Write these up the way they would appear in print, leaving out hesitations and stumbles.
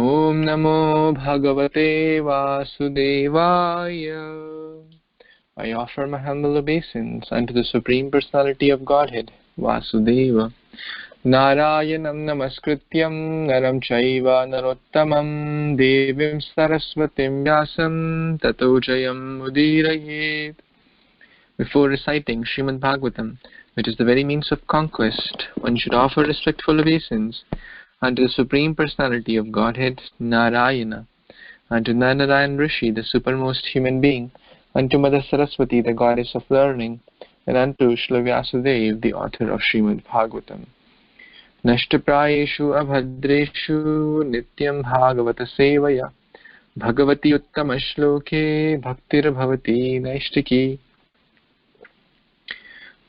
Om Namo Bhagavate Vasudevaya. I offer my humble obeisance unto the Supreme Personality of Godhead, Vasudeva. Narayanam namaskrityam naram chaiva narottamam devim saraswatim vyasam tato jayam udirayet. Before reciting Srimad Bhagvatam, which is the very means of conquest, one should offer respectful obeisance unto the Supreme Personality of Godhead, Narayana, unto Narayan Rishi, the supermost human being, unto Mother Saraswati, the goddess of learning, and unto Srila Vyasadeva, the author of Srimad Bhagavatam. Nashtaprayeshu abhadreshu nityam bhagavata sevaya bhagavati uttama shloke bhaktir bhavati naishtiki.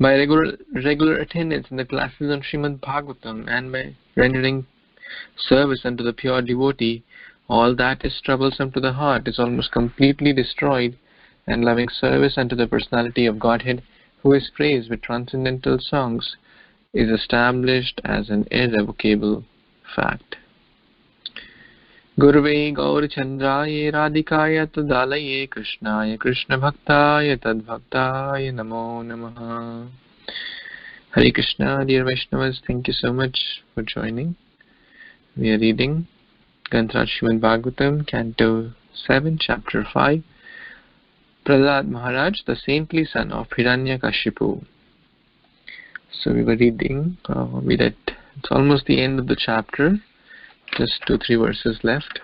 By regular attendance in the classes on Srimad Bhagavatam and by rendering service unto the pure devotee, all that is troublesome to the heart is almost completely destroyed, and loving service unto the Personality of Godhead, who is praised with transcendental songs, is established as an irrevocable fact. Gurve Gaur Chandraya Radhikaya Tadalaye Krishnaya Krishna Bhaktaya Tadbhaktaya Namo Namaha. Hare Krishna, dear Vaishnavas, thank you so much for joining. We are reading Granth Srimad Bhagavatam, Canto 7, Chapter 5. Prahlad Maharaj, the saintly son of Hiranyakashipu. So we were reading, it's almost the end of the chapter, just 2-3 verses left.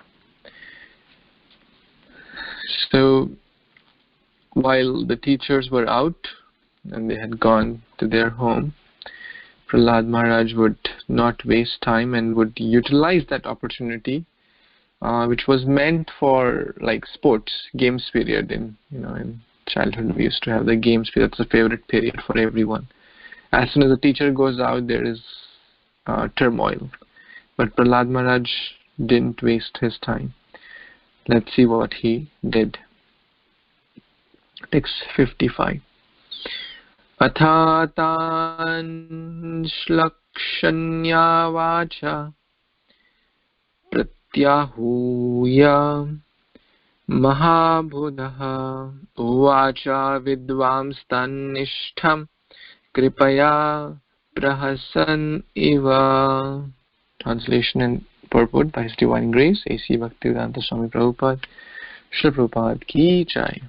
So while the teachers were out and they had gone to their home, Prahlad Maharaj would not waste time and would utilize that opportunity, which was meant for like sports, games period. In childhood we used to have the games period. That's a favorite period for everyone. As soon as the teacher goes out, there is turmoil. But Prahlad Maharaj didn't waste his time. Let's see what he did. Text 55. Athatan shlakshanya vacha pratyahuya mahabhudaha uvacha vidvamstanishtham kripaya prahasan iva. Translation and purport by His Divine Grace, A.C. Bhaktivedanta Swami Prabhupada, Srila Prabhupada Ki Jai.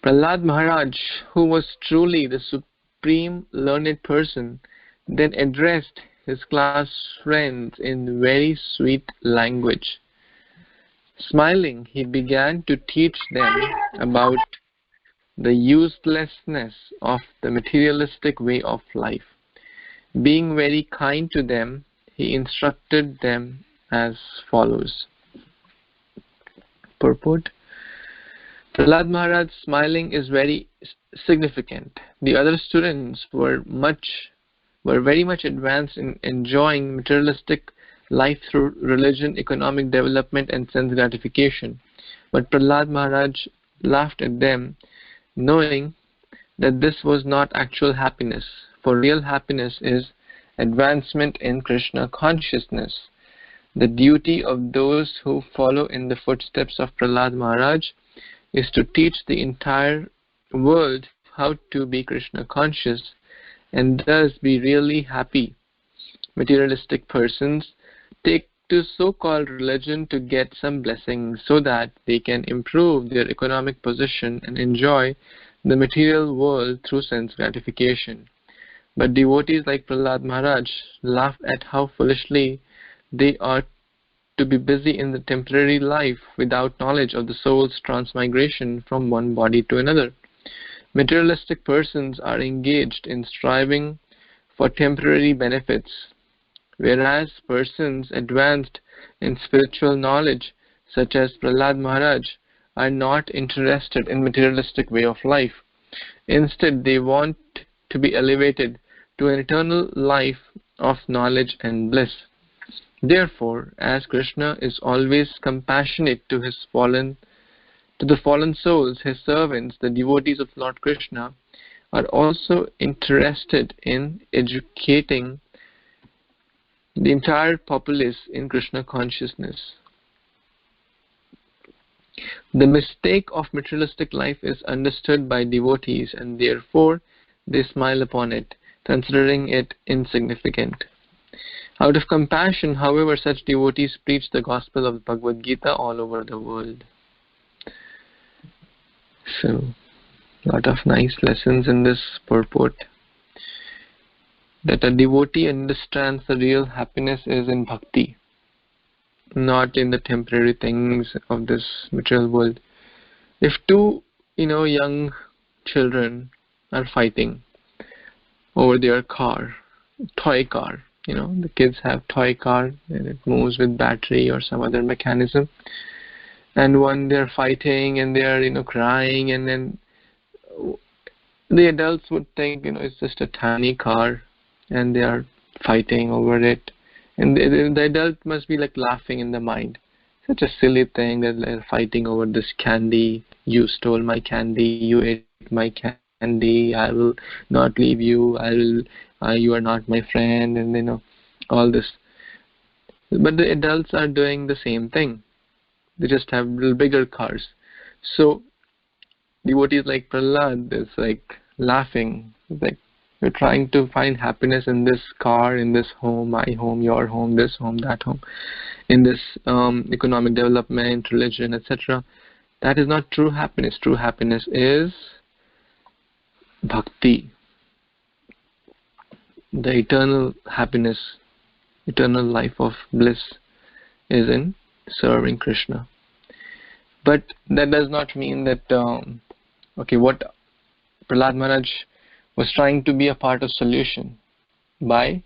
Prahlad Maharaj, who was truly the supreme learned person, then addressed his class friends in very sweet language. Smiling, he began to teach them about the uselessness of the materialistic way of life. Being very kind to them, he instructed them as follows. Purport. Prahlad Maharaj's smiling is very significant. The other students were very much advanced in enjoying materialistic life through religion, economic development, and sense gratification. But Prahlad Maharaj laughed at them, knowing that this was not actual happiness. For real happiness is advancement in Krishna consciousness. The duty of those who follow in the footsteps of Prahlad Maharaj is to teach the entire world how to be Krishna conscious and thus be really happy. Materialistic persons take to so-called religion to get some blessings so that they can improve their economic position and enjoy the material world through sense gratification. But devotees like Prahlad Maharaj laugh at how foolishly they are to be busy in the temporary life without knowledge of the soul's transmigration from one body to another. Materialistic persons are engaged in striving for temporary benefits, whereas persons advanced in spiritual knowledge, such as Prahlad Maharaj, are not interested in materialistic way of life. Instead, they want to be elevated to an eternal life of knowledge and bliss. Therefore, as Krishna is always compassionate to the fallen souls, his servants, the devotees of Lord Krishna, are also interested in educating the entire populace in Krishna consciousness. The mistake of materialistic life is understood by devotees, and therefore they smile upon it, considering it insignificant. Out of compassion, however, such devotees preach the gospel of Bhagavad Gita all over the world. So, a lot of nice lessons in this purport. That a devotee understands the real happiness is in bhakti, not in the temporary things of this material world. If two, young children are fighting over their car, toy car, the kids have toy car and it moves with battery or some other mechanism, and one they're fighting and they're crying, and then the adults would think it's just a tiny car and they are fighting over it, and the adult must be like laughing in the mind, such a silly thing that they're fighting over this candy. You stole my candy, you ate my candy, I will not leave you, you are not my friend, and all this. But the adults are doing the same thing. They just have little bigger cars. So devotees like Prahlad is like laughing. It's like, you're trying to find happiness in this car, in this home, my home, your home, this home, that home, in this economic development, religion, etc. That is not true happiness. True happiness is bhakti. The eternal happiness, eternal life of bliss is in serving Krishna. But that does not mean that, what Prahlad Maharaj was trying to be a part of solution by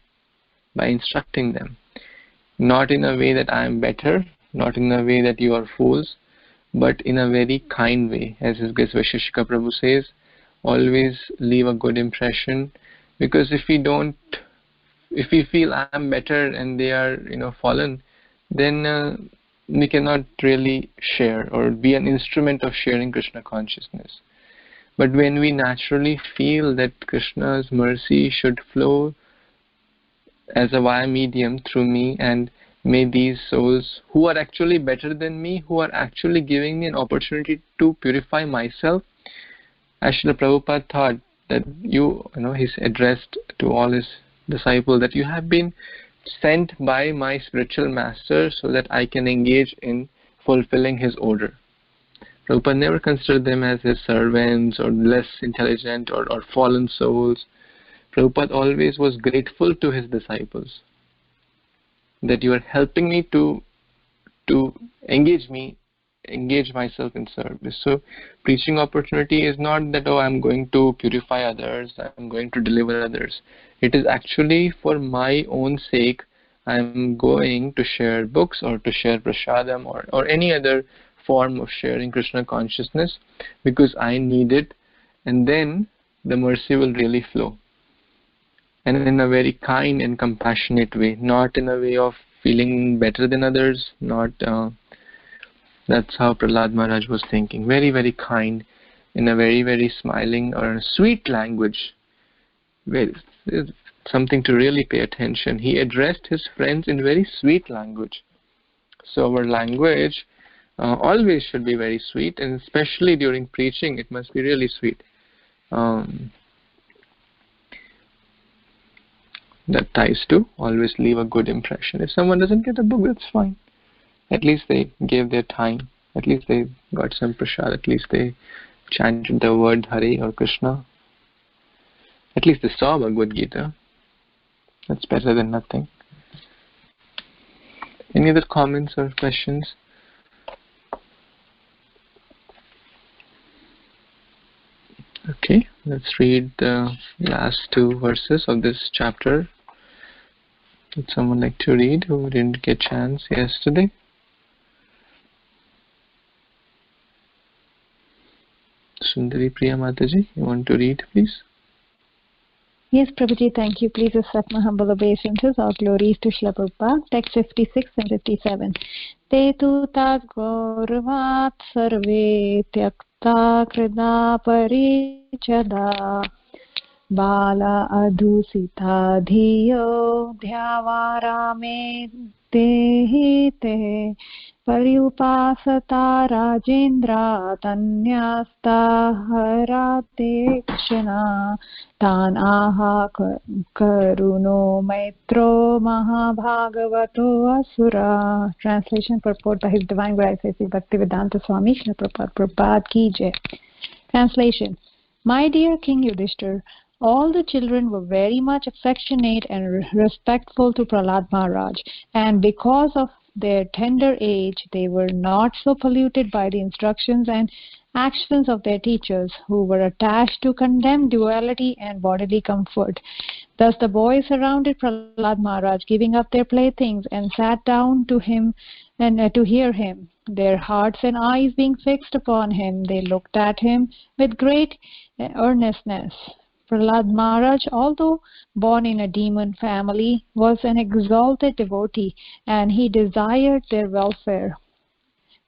instructing them. Not in a way that I am better, not in a way that you are fools, but in a very kind way. As his Grace Vaisheshika Prabhu says, always leave a good impression, because if we feel I am better and they are fallen, then we cannot really share or be an instrument of sharing Krishna consciousness. But when we naturally feel that Krishna's mercy should flow as a via medium through me, and may these souls who are actually better than me, who are actually giving me an opportunity to purify myself, as Srila Prabhupada thought that he's addressed to all his disciples that you have been sent by my spiritual master so that I can engage in fulfilling his order. Prabhupada never considered them as his servants or less intelligent or fallen souls. Prabhupada always was grateful to his disciples that you are helping me to engage myself in service. So preaching opportunity is not that, I'm going to purify others, I'm going to deliver others. It is actually for my own sake. I'm going to share books or to share prasadam or any other form of sharing Krishna consciousness because I need it, and then the mercy will really flow. And in a very kind and compassionate way, not in a way of feeling better than others, that's how Prahlad Maharaj was thinking. Very, very kind, in a very, very smiling or sweet language. It's something to really pay attention. He addressed his friends in very sweet language. So our language always should be very sweet, and especially during preaching, it must be really sweet. That ties to always leave a good impression. If someone doesn't get a book, that's fine. At least they gave their time. At least they got some prasad. At least they chanted the word Hare or Krishna. At least they saw Bhagavad Gita. That's better than nothing. Any other comments or questions? Okay, let's read the last two verses of this chapter. Would someone like to read who didn't get a chance yesterday? Sundari Priya Mataji, you want to read, please? Yes, Prabhuji, thank you. Please accept my humble obeisances. All glories to Srila Prabhupada. Text 56 and 57. Te tu tad gauravat sarve tyakta krida parichada Bala adusita dhiyo dhyavarame te Pariyupasata Rajendra Tanyasta Harate Kshana Tan Aha Karuno Maitro Mahabhagavato Asura. Translation purport by His Divine Grace Bhaktivedanta Swami Srila Prabhupada Prabhupada Ki Jai. Translation. My dear King Yudhishthir, all the children were very much affectionate and respectful to Prahlad Maharaj, and because of their tender age, they were not so polluted by the instructions and actions of their teachers, who were attached to condemn duality and bodily comfort. Thus the boys surrounded Prahlad Maharaj, giving up their playthings, and sat down to him and to hear him. Their hearts and eyes being fixed upon him, they looked at him with great earnestness. Prahlad Maharaj, although born in a demon family, was an exalted devotee, and he desired their welfare.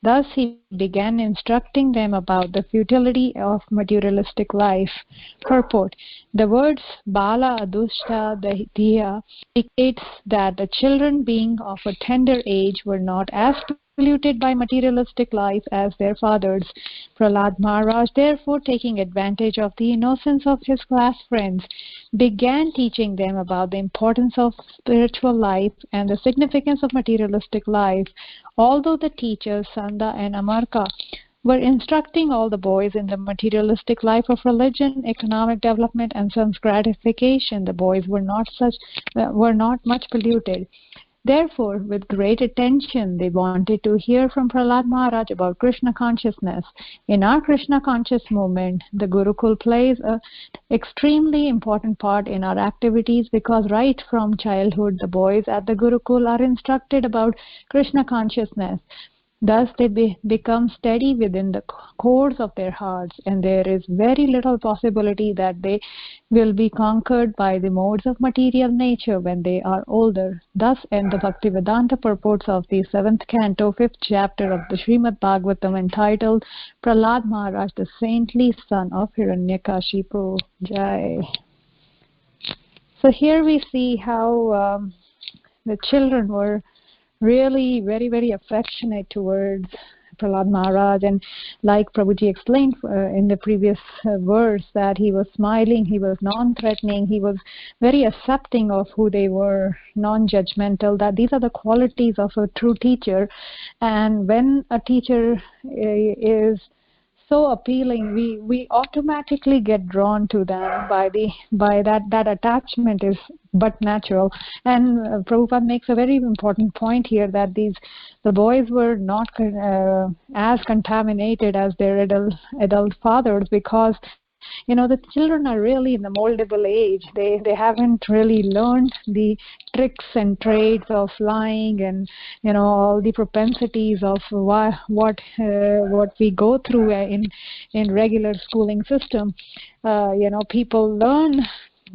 Thus he began instructing them about the futility of materialistic life. Purport. The words Bala Adushta Dhiya indicates that the children being of a tender age were not as polluted by materialistic life as their fathers. Prahlad Maharaj, therefore, taking advantage of the innocence of his class friends, began teaching them about the importance of spiritual life and the significance of materialistic life. Although the teachers, Sanda and Amarka, were instructing all the boys in the materialistic life of religion, economic development, and sense gratification, the boys were not much polluted. Therefore, with great attention, they wanted to hear from Prahlad Maharaj about Krishna consciousness. In our Krishna conscious movement, the Gurukul plays an extremely important part in our activities, because right from childhood, the boys at the Gurukul are instructed about Krishna consciousness. Thus, they become steady within the cores of their hearts, and there is very little possibility that they will be conquered by the modes of material nature when they are older. Thus end the Bhaktivedanta purports of the 7th canto, 5th chapter of the Srimad Bhagvatam, entitled Prahlad Maharaj, the saintly son of Hiranyakashipu. Jai. So here we see how the children were really very, very affectionate towards Prahlad Maharaj, and like Prabhuji explained in the previous verse, that he was smiling, he was non-threatening, he was very accepting of who they were, non-judgmental, that these are the qualities of a true teacher. And when a teacher is so appealing, we automatically get drawn to them by that attachment is but natural. And Prabhupada makes a very important point here, that the boys were not as contaminated as their adult fathers, because the children are really in the moldable age. They haven't really learned the tricks and trades of lying, and all the propensities of what we go through in regular schooling system. People learn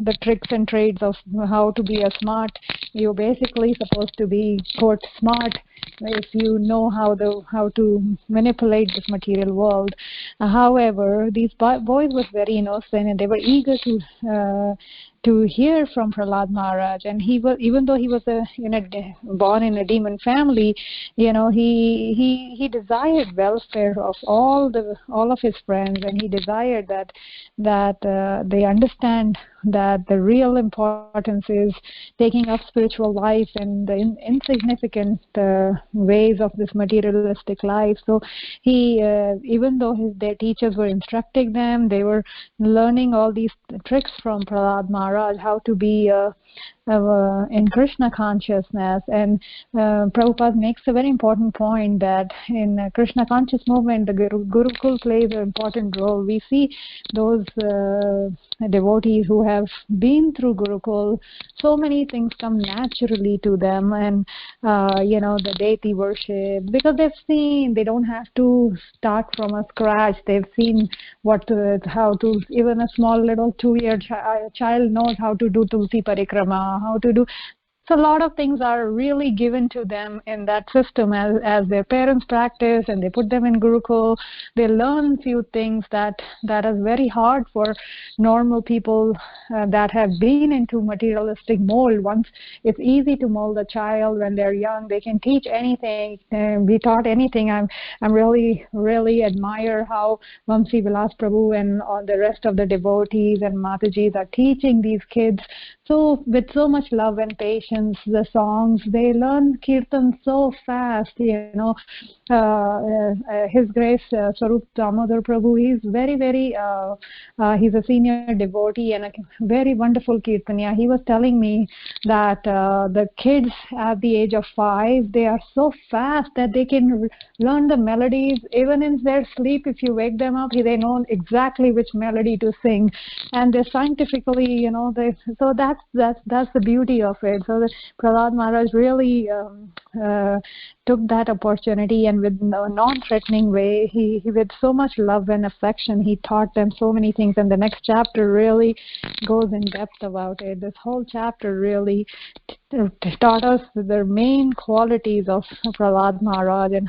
the tricks and trades of how to be a smart. You're basically supposed to be, quote, smart if you know how to manipulate this material world. However, these boys were very innocent, and they were eager to hear from Prahlad Maharaj. And he was, even though he was born in a demon family, he desired welfare of all of his friends, and he desired that they understand that the real importance is taking up spiritual life and the insignificant ways of this materialistic life. So he, even though their teachers were instructing them, they were learning all these tricks from Prahlad Maharaj, how to be in Krishna consciousness. And Prabhupada makes a very important point that in Krishna conscious movement, the Gurukul plays an important role. We see those devotees who have been through Gurukul, so many things come naturally to them, and the deity worship, because they've seen, they don't have to start from a scratch. They've seen how to, even a small little 2-year child knows how to do Tulsi Parikrama, how to do So a lot of things are really given to them in that system as their parents practice and they put them in Gurukul. They learn few things that is very hard for normal people that have been into materialistic mold. Once it's easy to mold a child when they're young, they can teach anything, be taught anything. I'm really admire how Vamsi Vilas Prabhu and all the rest of the devotees and Matajis are teaching these kids so with so much love and patience. The songs, they learn kirtan so fast, His Grace Swarup Damodar Prabhu, he's very he's a senior devotee and a very wonderful kirtaniya. He was telling me that the kids at the age of 5, they are so fast that they can learn the melodies even in their sleep. If you wake them up, they know exactly which melody to sing, and they're scientifically, so that's the beauty of it. So the Prahlad Maharaj really took that opportunity, and with a non-threatening way, he with so much love and affection, he taught them so many things. And the next chapter really goes in depth about it. This whole chapter really taught us the main qualities of Prahlad Maharaj and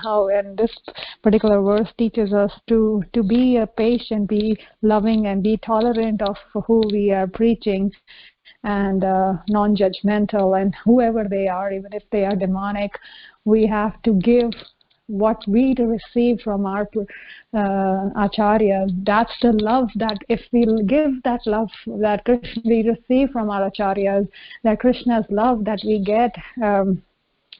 this particular verse teaches us to be a patient, be loving, and be tolerant of who we are preaching, and non-judgmental, and whoever they are, even if they are demonic, we have to give what we receive from our acharyas. That's the love that if we give that love that Krishna we receive from our acharyas, that Krishna's love that we get,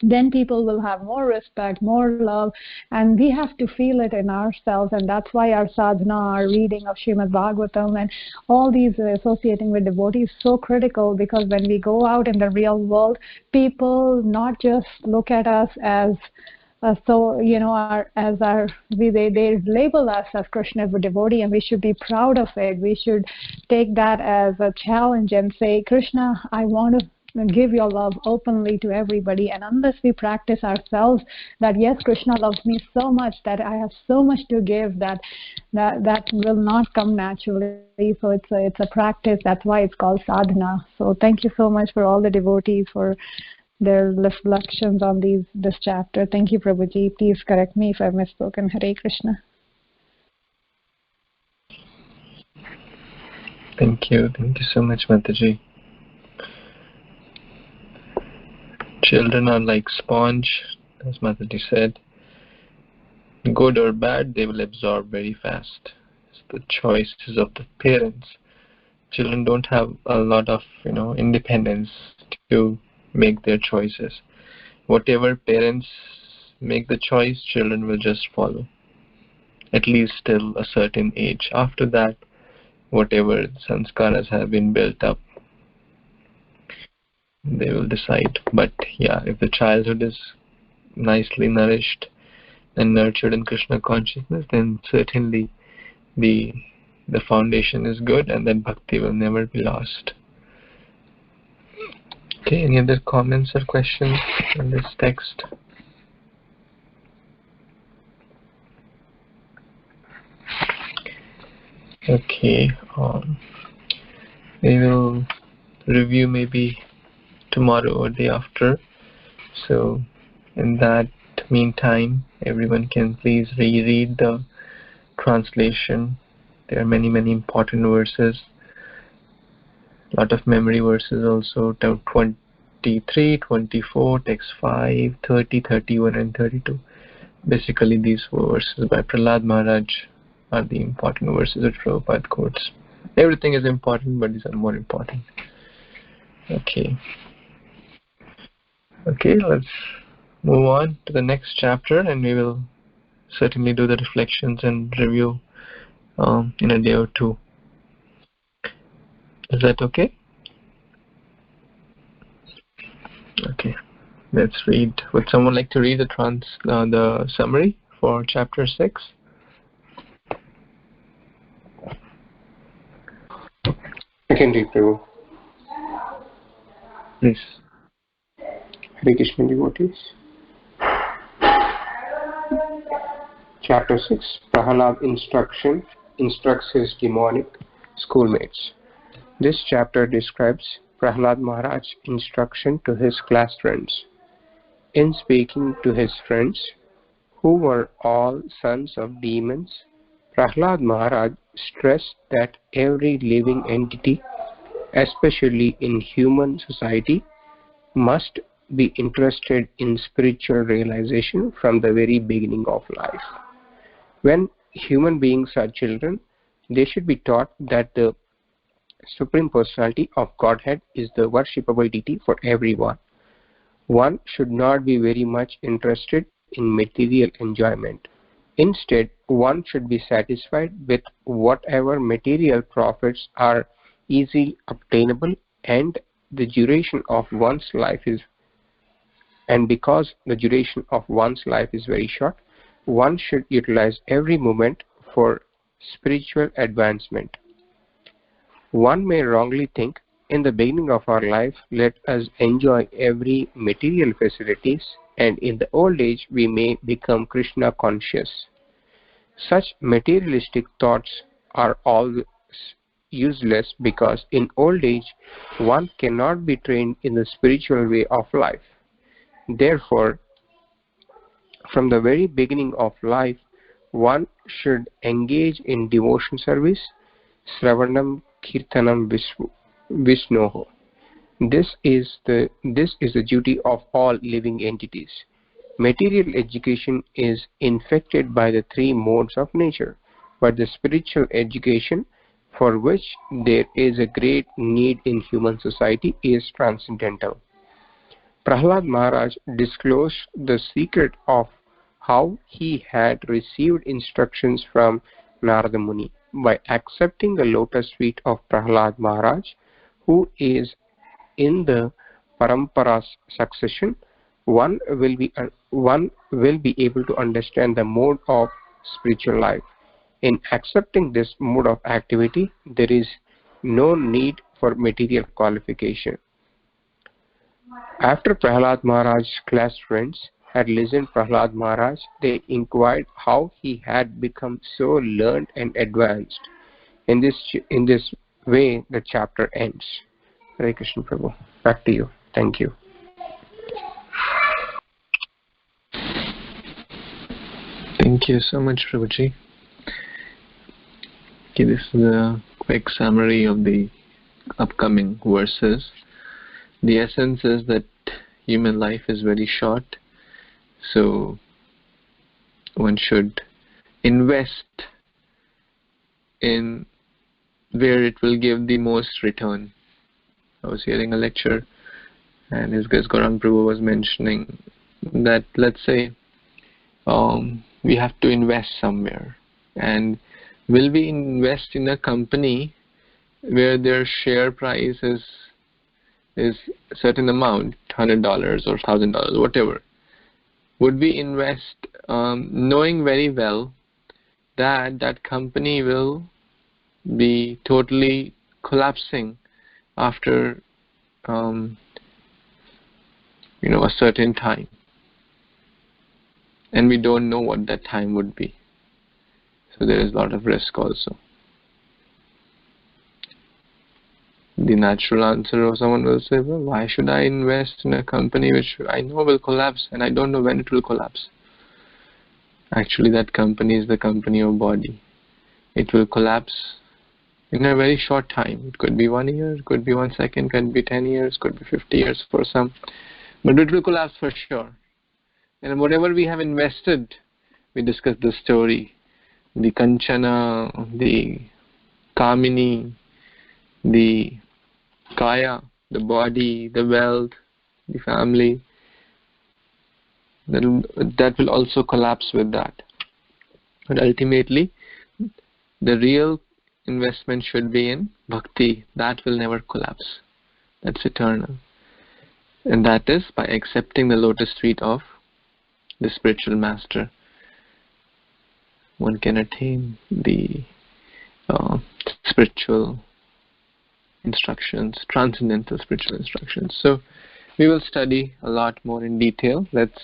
then people will have more respect, more love, and we have to feel it in ourselves. And that's why our sadhana, our reading of Srimad Bhagvatam and all these associating with devotees is so critical, because when we go out in the real world, people not just look at us as they label us as Krishna's devotee, and we should be proud of it. We should take that as a challenge and say, Krishna, I want to give your love openly to everybody. And unless we practice ourselves that yes, Krishna loves me so much that I have so much to give, that will not come naturally. So it's a practice. That's why it's called sadhana. So thank you so much for all the devotees for their reflections on this chapter. Thank you, Prabhuji. Please correct me if I've misspoken. Hare Krishna. Thank you so much, Mataji. Children are like sponge, as Mataji said. Good or bad, they will absorb very fast. It's the choices of the parents. Children don't have a lot of independence to make their choices. Whatever parents make the choice, children will just follow, at least till a certain age. After that, whatever sanskaras have been built up, they will decide. But yeah, if the childhood is nicely nourished and nurtured in Krishna consciousness, then certainly the foundation is good, and then bhakti will never be lost. Okay, any other comments or questions on this text? Okay, we will review maybe tomorrow or day after. So in that meantime, everyone can please reread the translation. There are many important verses. A lot of memory verses also, 23, 24, text 5, 30, 31 and 32. Basically these verses by Prahlad Maharaj are the important verses that Prabhupada quotes. Everything is important, but these are more important. Okay, let's move on to the next chapter, and we will certainly do the reflections and review in a day or two. Is that okay? Okay, let's read. Would someone like to read the summary for chapter 6? I can read, Prabhu. Please. Hare Krishna devotees. Chapter 6. Prahlad instructs his demonic schoolmates. This chapter describes Prahlad Maharaj's instruction to his class friends. In speaking to his friends, who were all sons of demons, Prahlad Maharaj stressed that every living entity, especially in human society, must be interested in spiritual realization from the very beginning of life. When human beings are children, they should be taught that the Supreme Personality of Godhead is the worshipable deity for everyone. One should not be very much interested in material enjoyment. Instead, one should be satisfied with whatever material profits are easily obtainable, and the duration of one's life is because the duration of one's life is very short, one should utilize every moment for spiritual advancement. One may wrongly think, in the beginning of our life, let us enjoy every material facilities, and in the old age we may become Krishna conscious. Such materialistic thoughts are always useless, because in old age one cannot be trained in the spiritual way of life. Therefore, from the very beginning of life, one should engage in devotion service, Sravanam Kirtanam Vishnoho. This is the duty of all living entities. Material education is infected by the three modes of nature, but the spiritual education, for which there is a great need in human society, is transcendental. Prahlad Maharaj disclosed the secret of how he had received instructions from Narada Muni. By accepting the lotus feet of Prahlad Maharaj, who is in the Parampara's succession, one will be able to understand the mode of spiritual life. In accepting this mode of activity, there is no need for material qualification. After Prahlad Maharaj's class friends had listened to Prahlad Maharaj, they inquired how he had become so learned and advanced. In this way, the chapter ends. Hare Krishna Prabhu. Back to you. Thank you. Thank you so much, Prabhuji. Okay, this is a quick summary of the upcoming verses. The essence is that human life is very short, so one should invest in where it will give the most return. I was hearing a lecture, and his Gaurang Prabhu was mentioning that, let's say, we have to invest somewhere, and will we invest in a company where their share price is a certain amount, $100 or $1,000, whatever? Would we invest knowing very well that that company will be totally collapsing after a certain time, and we don't know what that time would be, so there is a lot of risk also. The natural answer of someone will say, well, why should I invest in a company which I know will collapse and I don't know when it will collapse? Actually, that company is the company of body. It will collapse in a very short time. It could be 1 year, it could be 1 second, could be 10 years, could be 50 years for some, but it will collapse for sure. And whatever we have invested, we discussed the story, the Kanchana, the Kamini, the Kaya, the body, the wealth, the family, that will also collapse with that. But ultimately, the real investment should be in bhakti. That will never collapse. That's eternal. And that is by accepting the lotus feet of the spiritual master. One can attain the spiritual instructions, transcendental spiritual instructions. So we will study a lot more in detail. Let's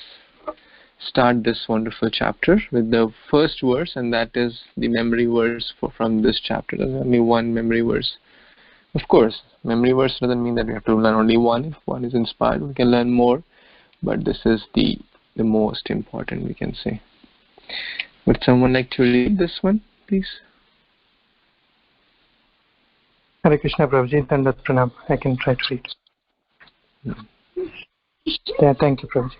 start this wonderful chapter with the first verse, and that is the memory verse from this chapter. There's only one memory verse Of course, memory verse doesn't mean that we have to learn only one. If one is inspired, we can learn more. But this is the most important, we can say. Would someone like to read this one, please? Hare Krishna, Prabhuji, Dandat Pranam. I can try to read. Yeah, thank you, Prabhuji.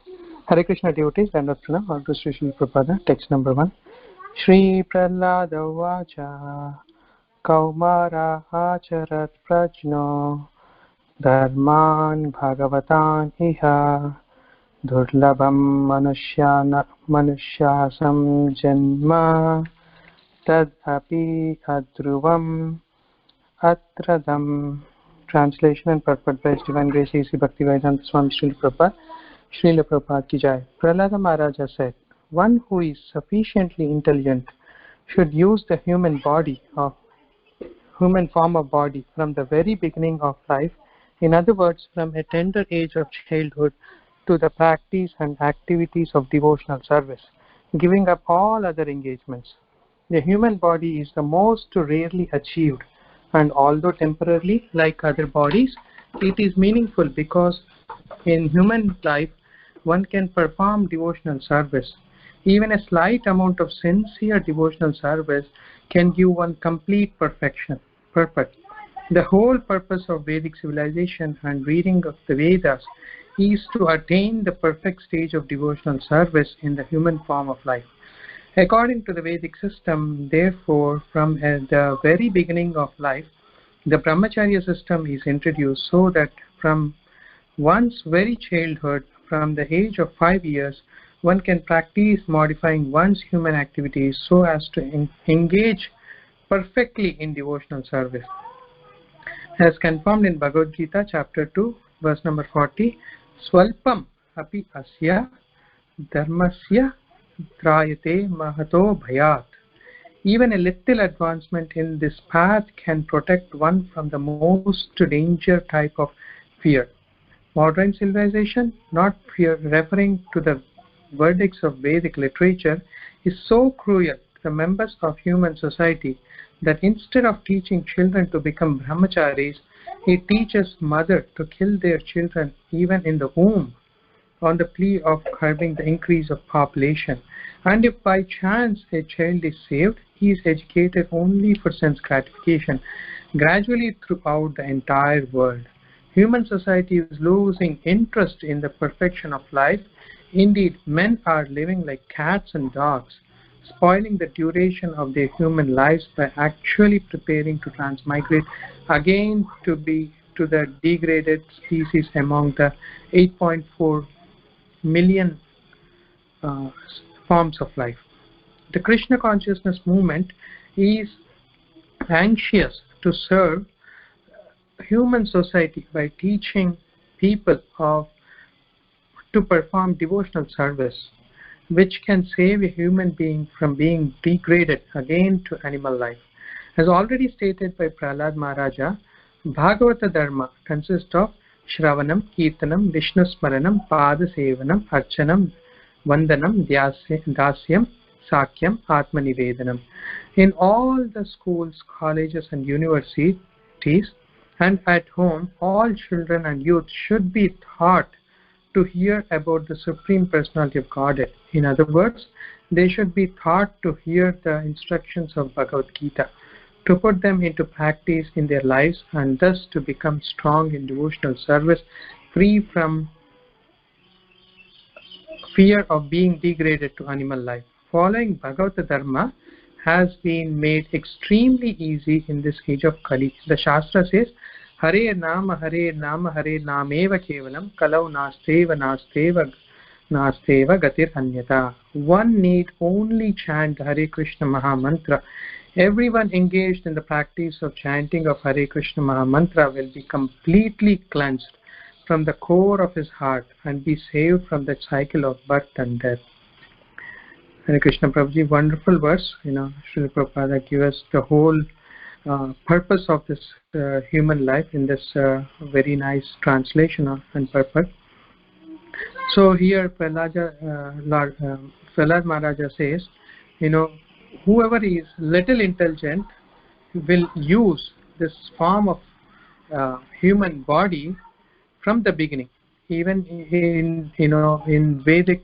Hare Krishna devotees, Dandat Pranam. All to Sri Srila Prabhupada. Text number 1. Shri Prahlad Vacha Kaumara Acharat Prajno Dharman Bhagavatan Iha Durlabham Manusyasam Janma Tadhapi Adruvam Atradam. Translation and purport by His Divine Grace A.C. Bhaktivedanta Swami Srila Prabhupada. Srila Prabhupada ki jai. Prahlad Maharaj said, one who is sufficiently intelligent should use the human form of body from the very beginning of life. In other words, from a tender age of childhood to the practice and activities of devotional service, giving up all other engagements. The human body is the most rarely achieved, and although temporarily, like other bodies, it is meaningful because in human life one can perform devotional service. Even a slight amount of sincere devotional service can give one complete purpose. The whole purpose of Vedic civilization and reading of the Vedas is to attain the perfect stage of devotional service in the human form of life. According to the Vedic system, therefore, from the very beginning of life, the brahmacharya system is introduced so that from one's very childhood, from the age of 5 years, one can practice modifying one's human activities so as to engage perfectly in devotional service. As confirmed in Bhagavad Gita, chapter 2, verse number 40, Swalpam api asya dharmasya trayate mahato bhayat. Even a little advancement in this path can protect one from the most danger type of fear. Modern civilization, not fear, referring to the verdicts of Vedic literature, is so cruel to the members of human society that instead of teaching children to become brahmacharis, it teaches mother to kill their children even in the womb on the plea of curbing the increase of population. And if by chance a child is saved, he is educated only for sense gratification, gradually throughout the entire world. Human society is losing interest in the perfection of life. Indeed, men are living like cats and dogs, spoiling the duration of their human lives by actually preparing to transmigrate again to the degraded species among the 8.4 million forms of life. The Krishna Consciousness movement is anxious to serve human society by teaching people to perform devotional service, which can save a human being from being degraded again to animal life. As already stated by Prahlad Maharaj, Bhagavata Dharma consists of Shravanam, Kirtanam, Vishnu Smaranam, Pada Sevanam, Archanam, Vandanam, Dasyam, Sakyam, Atma Nivedanam. In all the schools, colleges and universities and at home, all children and youth should be taught to hear about the Supreme Personality of Godhead. In other words, they should be taught to hear the instructions of Bhagavad Gita, to put them into practice in their lives and thus to become strong in devotional service, free from fear of being degraded to animal life. Following Bhagavata Dharma has been made extremely easy in this age of Kali. The Shastra says, Hare Nama Nameva Kevalam Kalau Nasteva Gatir Anyata. One need only chant the Hare Krishna Maha Mantra. Everyone engaged in the practice of chanting of Hare Krishna Maha Mantra will be completely cleansed from the core of his heart and be saved from the cycle of birth and death. Hare Krishna Prabhuji, wonderful verse. Srila Prabhupada gave us the whole purpose of this human life in this very nice translation and purpose. So here Prahlad Maharaja says, whoever is little intelligent will use this form of human body from the beginning. Even in Vedic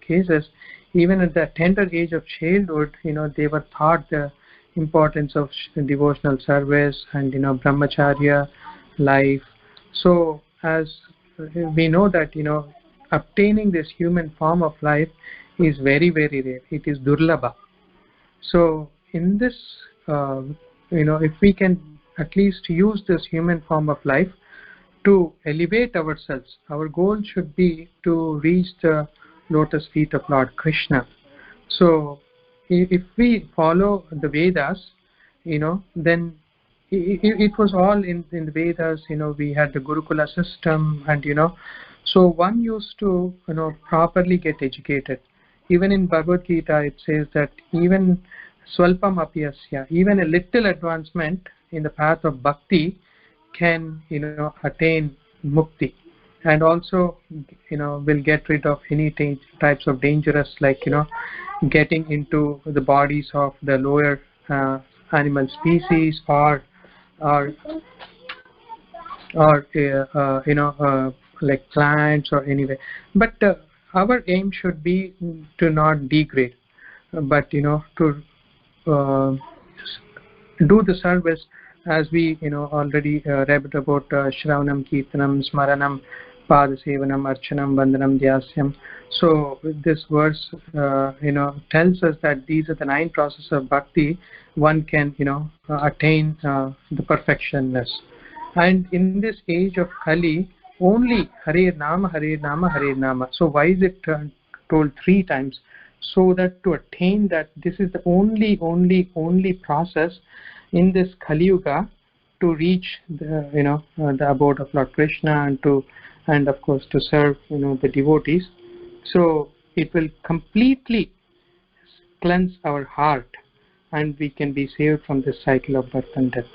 cases, even at the tender age of childhood, they were taught the importance of devotional service and brahmacharya life. So as we know that obtaining this human form of life is very, very rare. It is durlabha. So in this, if we can at least use this human form of life to elevate ourselves, our goal should be to reach the lotus feet of Lord Krishna. So if we follow the Vedas, then it was all in the Vedas. We had the Gurukula system, and so one used to properly get educated. Even in Bhagavad Gita, it says that even swalpam apyasya, even a little advancement in the path of bhakti can attain mukti, and also will get rid of any types of dangerous, like getting into the bodies of the lower animal species, or like plants or anyway. But our aim should be to not degrade, but to do the service, as we already read about Shravanam, Kirtanam, Smaranam, Padasevanam, Archanam, Vandanam, Dhyasyam. So this verse tells us that these are the 9 processes of bhakti one can attain the perfectionness. And in this age of Kali, only Hare Nama, Hare Nama, Hare Nama. So why is it told 3 times? So that to attain that, this is the only process in this Kali Yuga to reach the the abode of Lord Krishna, and of course to serve the devotees. So it will completely cleanse our heart, and we can be saved from this cycle of birth and death.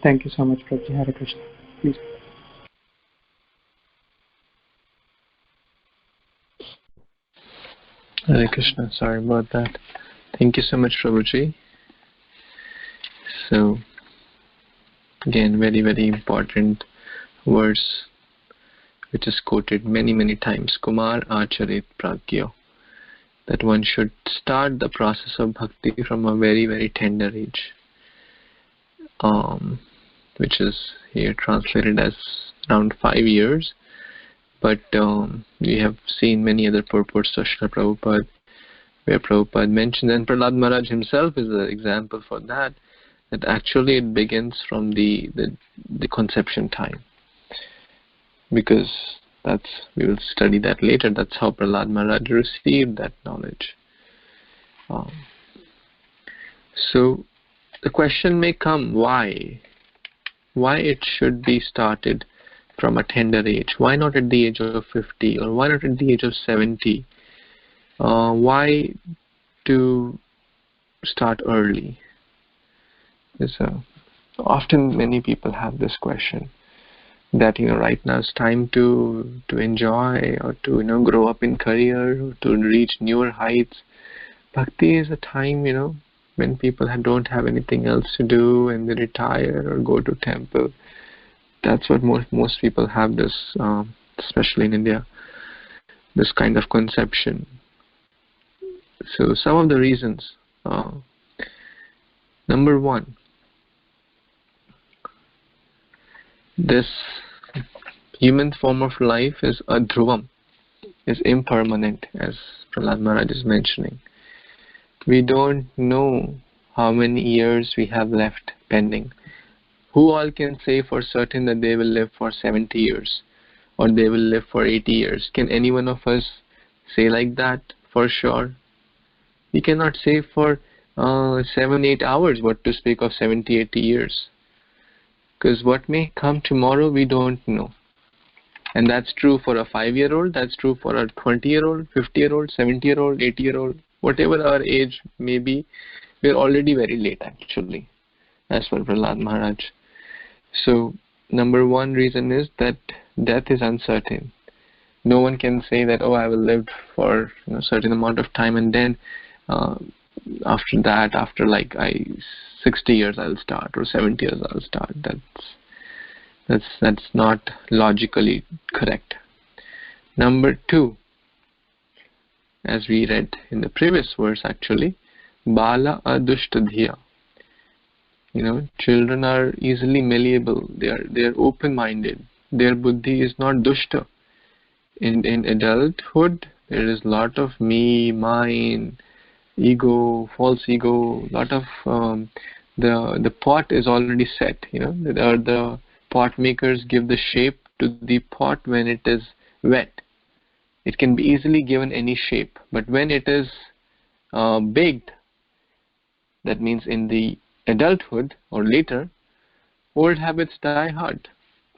Thank you so much, Prabhuji. Hare Krishna. Please. Hare Krishna, sorry about that. Thank you so much, Prabhuji. So, again, very, very important verse which is quoted many times, Kumar Acharit Pragyo, that one should start the process of bhakti from a very, very tender age, which is here translated as around 5 years. But we have seen many other purports of Srila Prabhupada, where Prabhupada mentioned, and Prahlad Maharaj himself is an example for that, that actually it begins from the conception time. Because we will study that later, that's how Prahlad Maharaj received that knowledge. So the question may come, why it should be started from a tender age? Why not at the age of 50, or why not at the age of 70? Why to start early? Often many people have this question, that right now it's time to enjoy, or to grow up in career, or to reach newer heights. Bhakti is a time when people don't have anything else to do, and they retire or go to temple. That's what most people have this, especially in India, this kind of conception. So some of the reasons. Number 1, this human form of life is adhruvam, is impermanent, as Prahlad Maharaj is mentioning. We don't know how many years we have left pending. Who all can say for certain that they will live for 70 years, or they will live for 80 years? Can any one of us say like that for sure? We cannot say for 7-8 hours, what to speak of 70-80 years. Because what may come tomorrow, we don't know. And that's true for a 5-year-old, that's true for a 20-year-old, 50-year-old, 70-year-old, 80-year-old, whatever our age may be. We're already very late, actually, as per Prahlad Maharaj. So, number 1 reason is that death is uncertain. No one can say that, I will live for a certain amount of time, and then after that, after 60 years I'll start, or 70 years I'll start. That's not logically correct. Number 2, as we read in the previous verse actually, Bala adushtadhiya. Children are easily malleable. They are open-minded. Their buddhi is not dushta. In adulthood, there is lot of me, mine, ego, false ego. Lot of the pot is already set. The pot makers give the shape to the pot when it is wet. It can be easily given any shape, but when it is baked, that means in the adulthood or later, old habits die hard.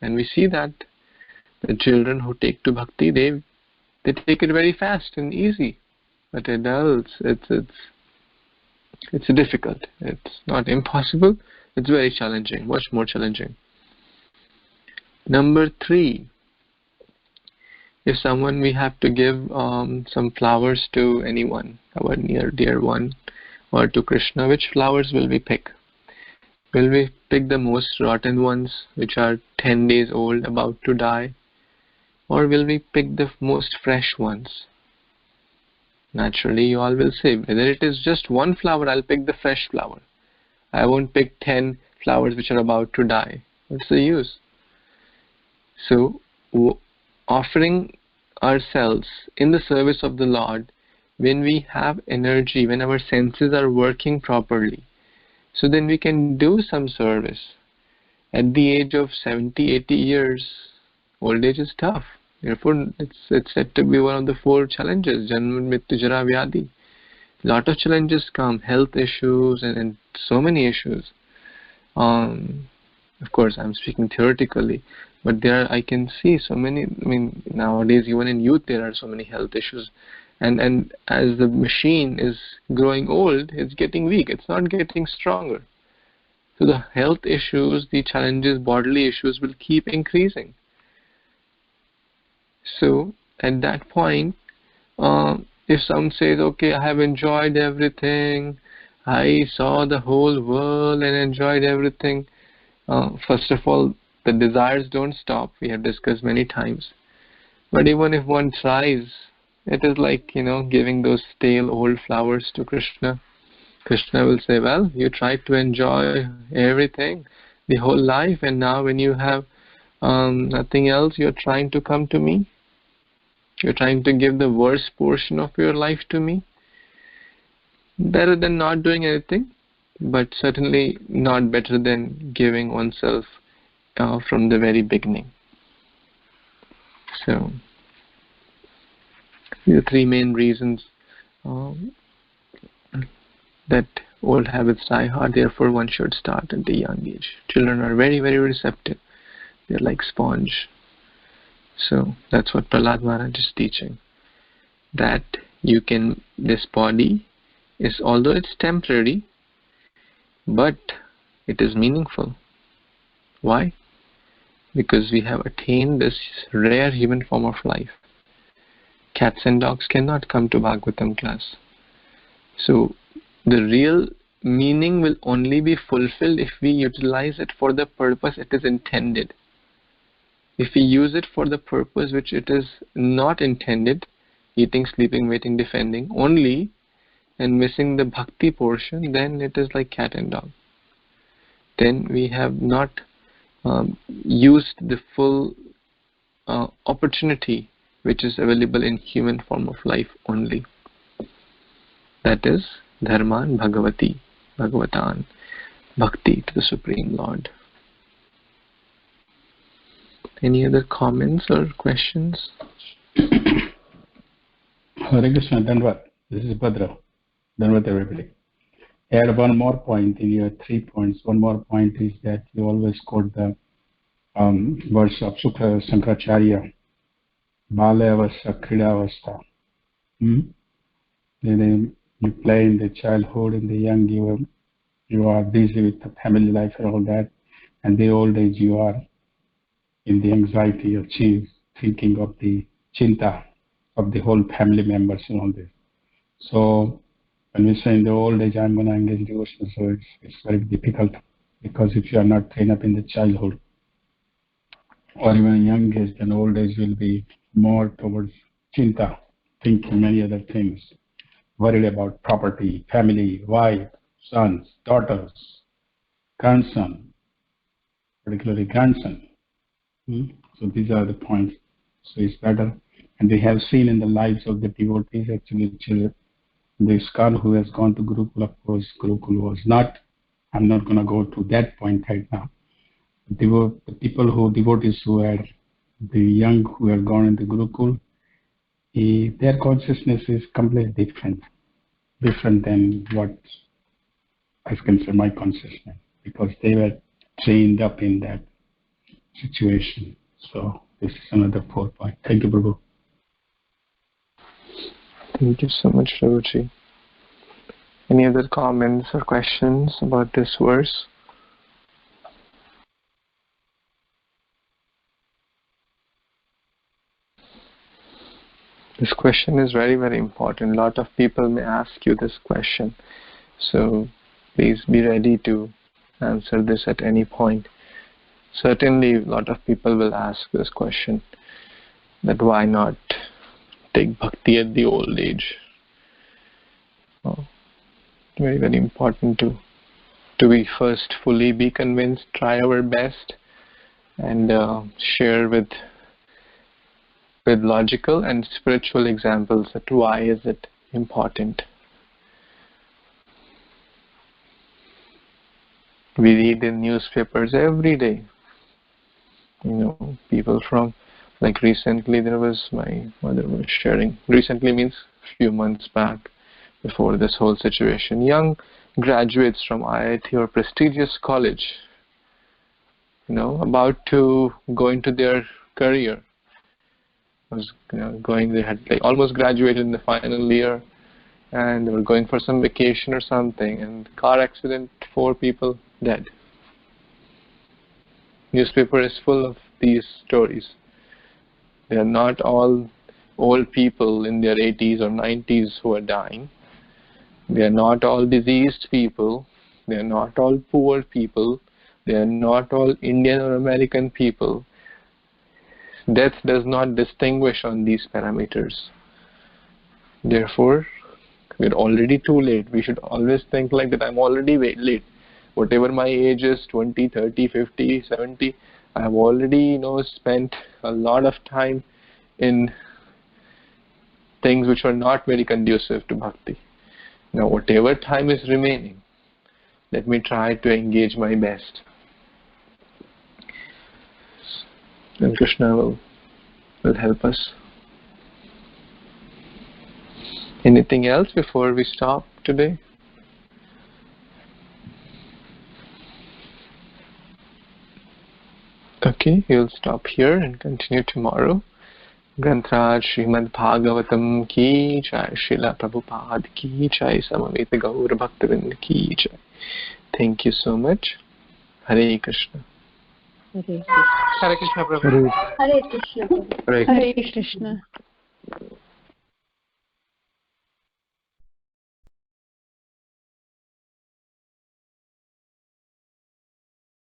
And we see that the children who take to bhakti, they take it very fast and easy. But adults, it's difficult. It's not impossible. It's very challenging, much more challenging. Number 3, if someone we have to give some flowers to anyone, our near dear one, or to Krishna, which flowers will we pick? Will we pick the most rotten ones, which are 10 days old, about to die? Or will we pick the most fresh ones? Naturally, you all will say, whether it is just one flower, I'll pick the fresh flower. I won't pick 10 flowers which are about to die. What's the use? So, offering ourselves in the service of the Lord, when we have energy, when our senses are working properly, so then we can do some service. At the age of 70, 80 years, old age is tough. Therefore, it's said to be one of the 4 challenges, Janma, Mrityu, Jara, Vyadi. Lot of challenges come, health issues and so many issues. Of course, I'm speaking theoretically, but I can see so many. Nowadays, even in youth, there are so many health issues. And as the machine is growing old, it's getting weak. It's not getting stronger. So the health issues, the challenges, bodily issues will keep increasing. So at that point, if someone says, okay, I have enjoyed everything, I saw the whole world and enjoyed everything, first of all, the desires don't stop. We have discussed many times. But even if one tries, it is like, giving those stale old flowers to Krishna. Krishna will say, well, you tried to enjoy everything, the whole life, and now when you have nothing else, you're trying to come to me. You're trying to give the worst portion of your life to me. Better than not doing anything, but certainly not better than giving oneself from the very beginning. So, the 3 main reasons that old habits die hard, therefore one should start at the young age. Children are very, very receptive. They're like sponge. So that's what Prahlad Maharaj is teaching. That this body is, although it's temporary, but it is meaningful. Why? Because we have attained this rare human form of life. Cats and dogs cannot come to Bhagavatam class. So the real meaning will only be fulfilled if we utilize it for the purpose it is intended. If we use it for the purpose which it is not intended, eating, sleeping, waiting, defending only, and missing the bhakti portion, then it is like cat and dog. Then we have not used the full opportunity which is available in human form of life only. That is Dharman Bhagavati, Bhagavatan, Bhakti to the Supreme Lord. Any other comments or questions? Hare Krishna, Dhanvat. This is Bhadra. Dhanvat everybody. I had one more point in your 3 points. One more point is that you always quote the verse of Sukha Sankaracharya, Balayavastha, Kridavastha. Then you play in the childhood, in the young you are busy with the family life and all that, and the old age you are in the anxiety of thinking of the chinta of the whole family members and all this. So when we say in the old age I'm going to engage devotion, so it's very difficult, because if you are not trained up in the childhood, or even young age, then old age will be more towards chinta, thinking many other things, worried about property, family, wife, sons, daughters, grandson, particularly grandson. So these are the points. So it's better. And they have seen in the lives of the devotees, actually, the ISKCON who has gone to Gurukul, of course, Gurukul was not, I'm not going to go to that point right now. The people who, devotees who are the young who have gone into Gurukul, their consciousness is completely different than what I consider my consciousness, because they were trained up in that situation. So this is another 4 point. Thank you, Prabhu. Thank you so much, Prabhuji. Any other comments or questions about this verse? This question is very, very important. A lot of people may ask you this question. So please be ready to answer this at any point. Certainly, a lot of people will ask this question, that why not take bhakti at the old age? Very, very important to be first fully be convinced, try our best, and share with logical and spiritual examples that why is it important. We read in newspapers every day, people from, like recently there was, my mother was sharing, recently means few months back, before this whole situation, young graduates from IIT or prestigious college, about to go into their career, they had almost graduated in the final year, and they were going for some vacation or something, and car accident, 4 people dead. Newspaper is full of these stories. They are not all old people in their 80s or 90s who are dying. They are not all diseased people. They are not all poor people. They are not all Indian or American people. Death does not distinguish on these parameters. Therefore, we're already too late. We should always think like that, I'm already late. Whatever my age is, 20, 30, 50, 70, I have already spent a lot of time in things which are not very conducive to bhakti. Now whatever time is remaining, let me try to engage my best. And Krishna will help us. Anything else before we stop today? Okay, we'll stop here and continue tomorrow. Grantraj Srimad Bhagvatam ki jai, Srila Prabhupada ki jai, Samaveta Gaur Bhaktavind ki jai. Thank you so much. Hare Krishna. Hare Krishna. Hare Krishna, Prabhu. Hare Krishna. Hare Hare Krishna.